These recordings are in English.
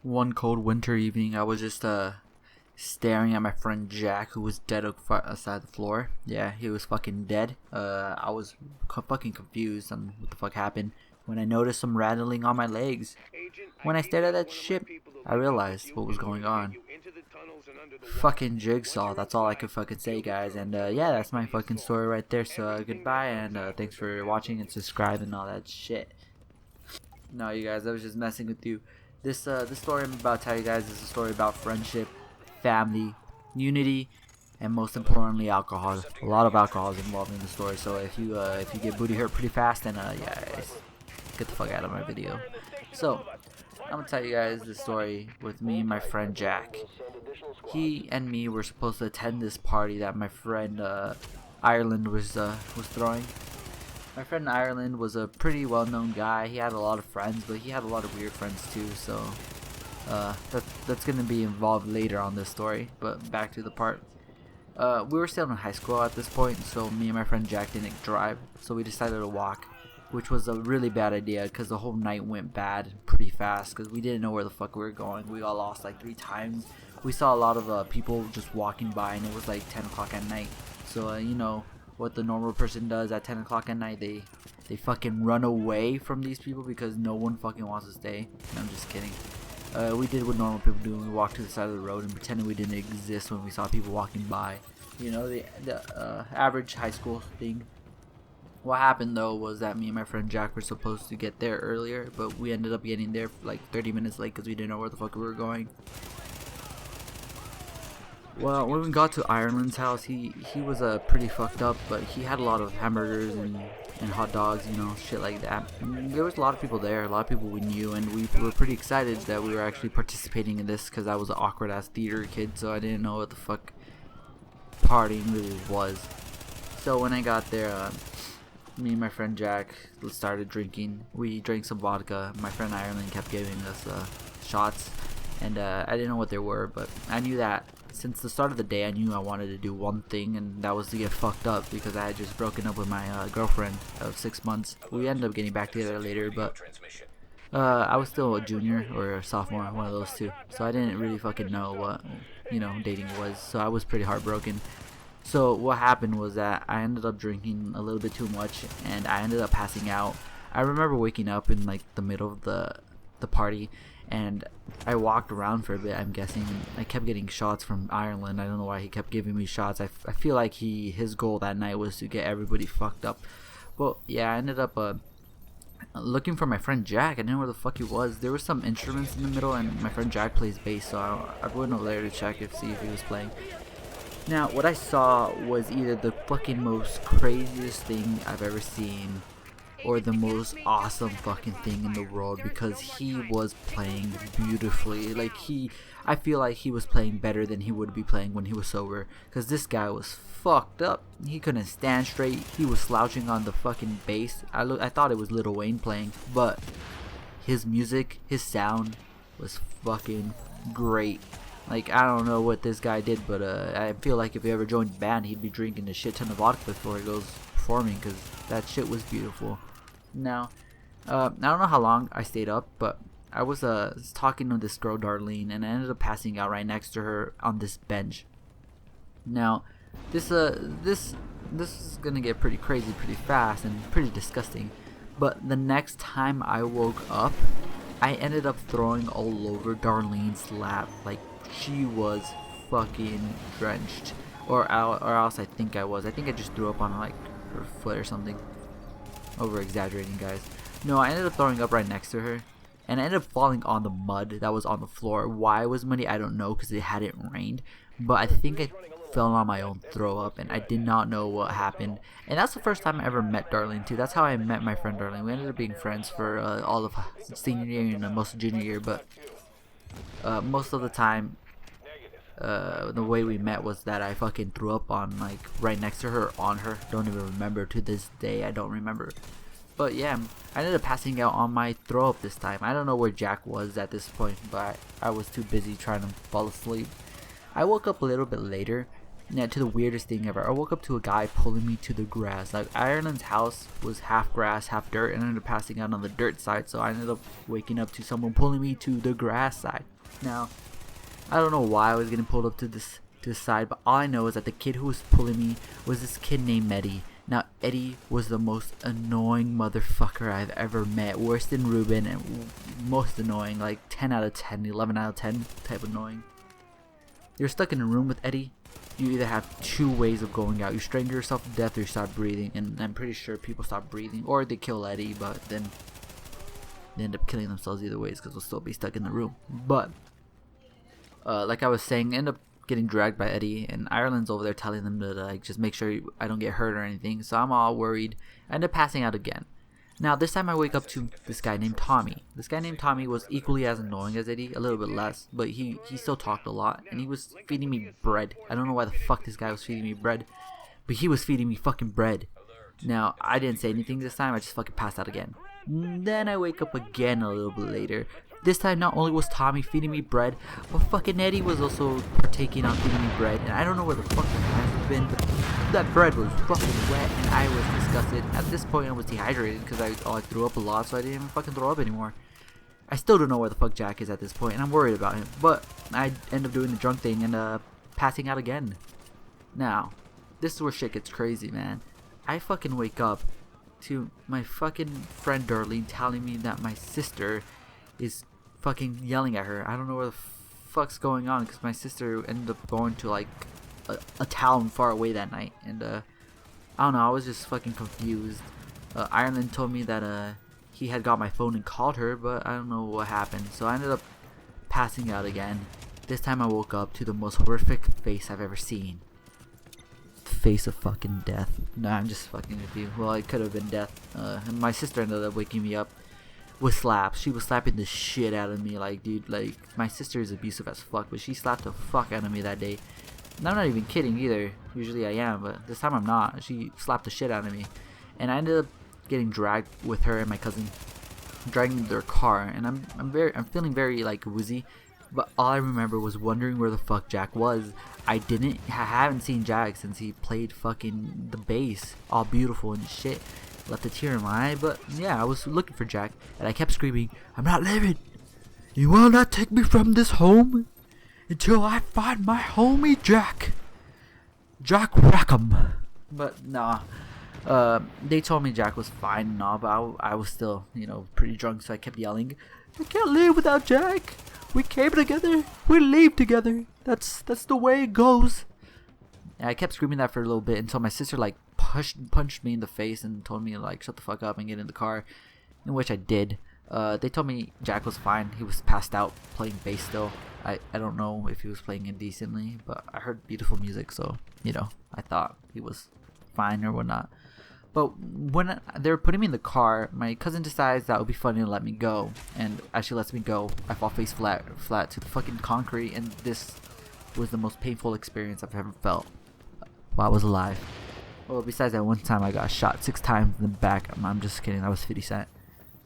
One cold winter evening, I was just staring at my friend Jack, who was dead aside the floor. Yeah, he was fucking dead. I was fucking confused on what the fuck happened when I noticed some rattling on my legs. When I stared at that ship, I realized what was going on. Fucking Jigsaw, that's all I could fucking say, guys. And yeah, that's my fucking story right there. So goodbye, and thanks for watching and subscribe and all that shit. No, you guys, I was just messing with you. This story I'm about to tell you guys is a story about friendship, family, unity, and most importantly, alcohol. A lot of alcohol is involved in the story. So if you get booty hurt pretty fast, then yeah, guys, get the fuck out of my video. So I'm gonna tell you guys the story with me and my friend Jack. He and me were supposed to attend this party that my friend Ireland was throwing. My friend Ireland was a pretty well-known guy. He had a lot of friends, but he had a lot of weird friends too. So that's gonna be involved later on this story. But back to the part. We were still in high school at this point, so me and my friend Jack didn't drive, so we decided to walk, which was a really bad idea because the whole night went bad pretty fast because we didn't know where the fuck we were going. We got lost like 3 times. We saw a lot of people just walking by, and it was like 10 o'clock at night. So you know what the normal person does at 10 o'clock at night, they fucking run away from these people because no one fucking wants to stay. No, I'm just kidding. We did what normal people do. We walked to the side of the road and pretended we didn't exist when we saw people walking by. You know, the average high school thing. What happened though was that me and my friend Jack were supposed to get there earlier, but we ended up getting there like 30 minutes late because we didn't know where the fuck we were going. Well, when we got to Ireland's house, he was pretty fucked up, but he had a lot of hamburgers and hot dogs, you know, shit like that. And there was a lot of people there, a lot of people we knew, and we were pretty excited that we were actually participating in this because I was an awkward ass theater kid, so I didn't know what the fuck partying really was. So when I got there, me and my friend Jack started drinking. We drank some vodka. My friend Ireland kept giving us shots, and I didn't know what they were, but I knew that since the start of the day I knew I wanted to do one thing, and that was to get fucked up because I had just broken up with my girlfriend of 6 months. We ended up getting back together later, but I was still a junior or a sophomore, one of those two, so I didn't really fucking know what, you know, dating was, so I was pretty heartbroken. So what happened was that I ended up drinking a little bit too much, and I ended up passing out. I remember waking up in like the middle of the party, and I walked around for a bit. I'm guessing I kept getting shots from Ireland. I don't know why he kept giving me shots. I feel like his goal that night was to get everybody fucked up. Well, yeah, I ended up looking for my friend Jack. I didn't know where the fuck he was. There were some instruments in the middle, and my friend Jack plays bass, so I went over there to check see if he was playing. Now, what I saw was either the fucking most craziest thing I've ever seen, or the most awesome fucking thing in the world, because he was playing beautifully. Like I feel like he was playing better than he would be playing when he was sober, because this guy was fucked up. He couldn't stand straight. He was slouching on the fucking bass. I thought it was Lil Wayne playing, but his music, his sound was fucking great. Like, I don't know what this guy did, but I feel like if he ever joined a band, he'd be drinking a shit ton of vodka before he goes performing, because that shit was beautiful. Now, I don't know how long I stayed up, but I was talking to this girl, Darlene, and I ended up passing out right next to her on this bench. Now, this is gonna get pretty crazy pretty fast and pretty disgusting, but the next time I woke up, I ended up throwing all over Darlene's lap. Like, she was fucking drenched, or else I think I was. I think I just threw up on like her foot or something. Over exaggerating, guys. No, I ended up throwing up right next to her, and I ended up falling on the mud that was on the floor. Why it was muddy, I don't know, because it hadn't rained, but I think I fell on my own throw up, and I did not know what happened. And that's the first time I ever met Darlene too. That's how I met my friend Darlene. We ended up being friends for all of senior year and most of junior year, but most of the time the way we met was that I fucking threw up on, like, right next to her, on her. Don't even remember to this day. I don't remember. But yeah, I ended up passing out on my throw up this time. I don't know where Jack was at this point, but I was too busy trying to fall asleep. I woke up a little bit later, Yeah, to the weirdest thing ever. I woke up to a guy pulling me to the grass. Like, Ireland's house was half grass, half dirt, and I ended up passing out on the dirt side, so I ended up waking up to someone pulling me to the grass side. Now, I don't know why I was getting pulled up to this side, but all I know is that the kid who was pulling me was this kid named Eddie. Now, Eddie was the most annoying motherfucker I've ever met. Worse than Ruben, and most annoying. Like, 10 out of 10, 11 out of 10 type annoying. You're stuck in a room with Eddie. You either have two ways of going out. You strangle yourself to death or you stop breathing. And I'm pretty sure people stop breathing. Or they kill Eddie, but then they end up killing themselves either ways because they'll still be stuck in the room. But, like I was saying, end up getting dragged by Eddie. And Ireland's over there telling them to like just make sure I don't get hurt or anything. So I'm all worried. I end up passing out again. Now, this time I wake up to this guy named Tommy. This guy named Tommy was equally as annoying as Eddie, a little bit less, but he still talked a lot, and he was feeding me bread. I don't know why the fuck this guy was feeding me bread, but he was feeding me fucking bread. Now, I didn't say anything this time, I just fucking passed out again. Then I wake up again a little bit later. This time, not only was Tommy feeding me bread, but fucking Eddie was also partaking on feeding me bread, and I don't know where the fuck that has been, but that bread was fucking wet, and I was disgusted. At this point, I was dehydrated because I threw up a lot, so I didn't even fucking throw up anymore. I still don't know where the fuck Jack is at this point, and I'm worried about him. But I end up doing the drunk thing and passing out again. Now, this is where shit gets crazy, man. I fucking wake up to my fucking friend Darlene telling me that my sister is fucking yelling at her. I don't know where the fuck's going on because my sister ended up going to like a town far away that night, and I don't know, I was just fucking confused. Ireland told me that he had got my phone and called her, but I don't know what happened, so I ended up passing out again. This time I woke up to the most horrific face I've ever seen. The face of fucking death. Nah, I'm just fucking with you. Well, it could have been death. And my sister ended up waking me up with slaps. She was slapping the shit out of me. Like, dude, like, my sister is abusive as fuck, but she slapped the fuck out of me that day. And I'm not even kidding either. Usually I am, but this time I'm not. She slapped the shit out of me. And I ended up getting dragged with her and my cousin, dragging their car, and I'm feeling very like woozy. But all I remember was wondering where the fuck Jack was. I haven't seen Jack since he played fucking the bass, all beautiful and shit. Left a tear in my eye, but yeah, I was looking for Jack, and I kept screaming, "I'm not leaving. You will not take me from this home until I find my homie Jack Rackham." But nah, they told me Jack was fine and all, but I was still, you know, pretty drunk, so I kept yelling, "I can't live without Jack. We came together, we leave together. That's the way it goes." And I kept screaming that for a little bit until my sister like punched me in the face and told me to like shut the fuck up and get in the car, in which I did. They told me Jack was fine. He was passed out playing bass still. I don't know if he was playing indecently, but I heard beautiful music, so, you know, I thought he was fine or whatnot. But when they were putting me in the car, my cousin decides that would be funny to let me go, and as she lets me go, I fall face flat to the fucking concrete, and this was the most painful experience I've ever felt while I was alive. Well, besides that one time I got shot 6 times in the back. I'm just kidding. That was 50 Cent.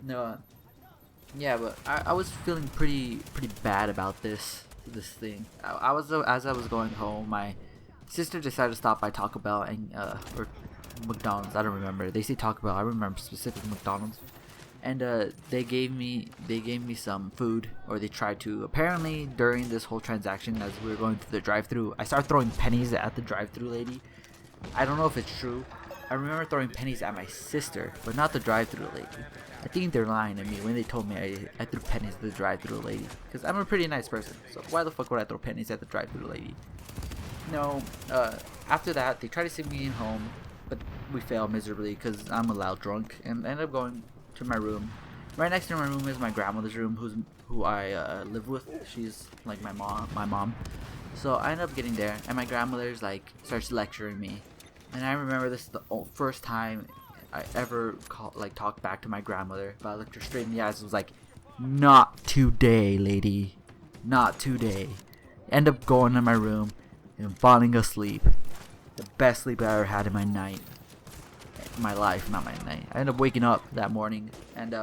No, yeah, but I was feeling pretty bad about this thing. As I was going home, my sister decided to stop by Taco Bell and or McDonald's. I don't remember. They say Taco Bell. I remember specifically McDonald's. And they gave me some food, or they tried to. Apparently, during this whole transaction, as we were going through the drive-thru, I started throwing pennies at the drive-thru lady. I don't know if it's true. I remember throwing pennies at my sister, but not the drive-thru lady. I think they're lying to me when they told me I threw pennies at the drive-thru lady, because I'm a pretty nice person. So why the fuck would I throw pennies at the drive-thru lady? No. After that, they tried to send me home, but we failed miserably because I'm a loud drunk, and I ended up going to my room. Right next to my room is my grandmother's room, who I live with. She's like my mom. So I ended up getting there, and my grandmother's like starts lecturing me, and I remember this is the first time I ever talked back to my grandmother. But I looked her straight in the eyes and was like, "Not today, lady, not today." End up going to my room and falling asleep. The best sleep I ever had in my night. My life, not my night. I ended up waking up that morning, and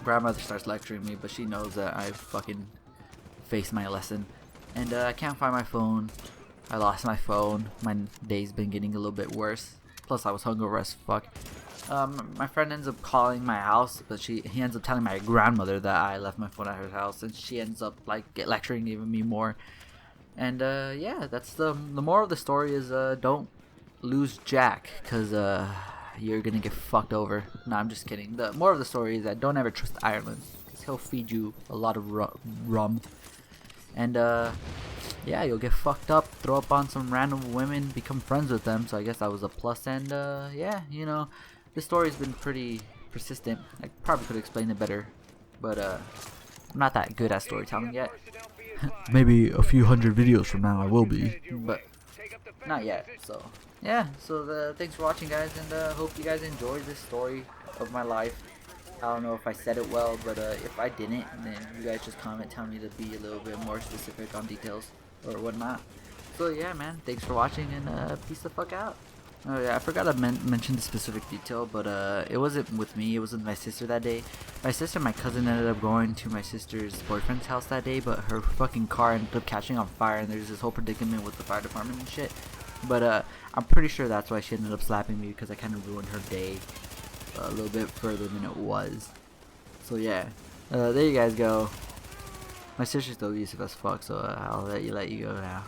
grandmother starts lecturing me, but she knows that I fucking faced my lesson. And I can't find my phone. I lost my phone. My day's been getting a little bit worse. Plus, I was hungover as fuck. My friend ends up calling my house, but he ends up telling my grandmother that I left my phone at her house, and she ends up like lecturing even me more. And yeah, that's the moral of the story is don't lose Jack, cause you're gonna get fucked over. No, I'm just kidding. The moral of the story is that don't ever trust Ireland, cause he'll feed you a lot of rum, and yeah, you'll get fucked up, throw up on some random women, become friends with them. So I guess that was a plus. And yeah, you know, this story's been pretty persistent. I probably could explain it better, but I'm not that good at storytelling yet. Maybe a few hundred videos from now I will be, but not yet. So yeah, so thanks for watching, guys, and hope you guys enjoyed this story of my life. I don't know if I said it well, but if I didn't, then you guys just comment, tell me to be a little bit more specific on details or whatnot. So yeah, man, thanks for watching, and peace the fuck out. Oh yeah, I forgot to mention the specific detail, but it wasn't with me, it was with my sister that day. My sister and my cousin ended up going to my sister's boyfriend's house that day, but her fucking car ended up catching on fire, and there's this whole predicament with the fire department and shit. But I'm pretty sure that's why she ended up slapping me, because I kind of ruined her day a little bit further than it was. So yeah, there you guys go. My sister's still abusive as fuck, so I'll let you go now.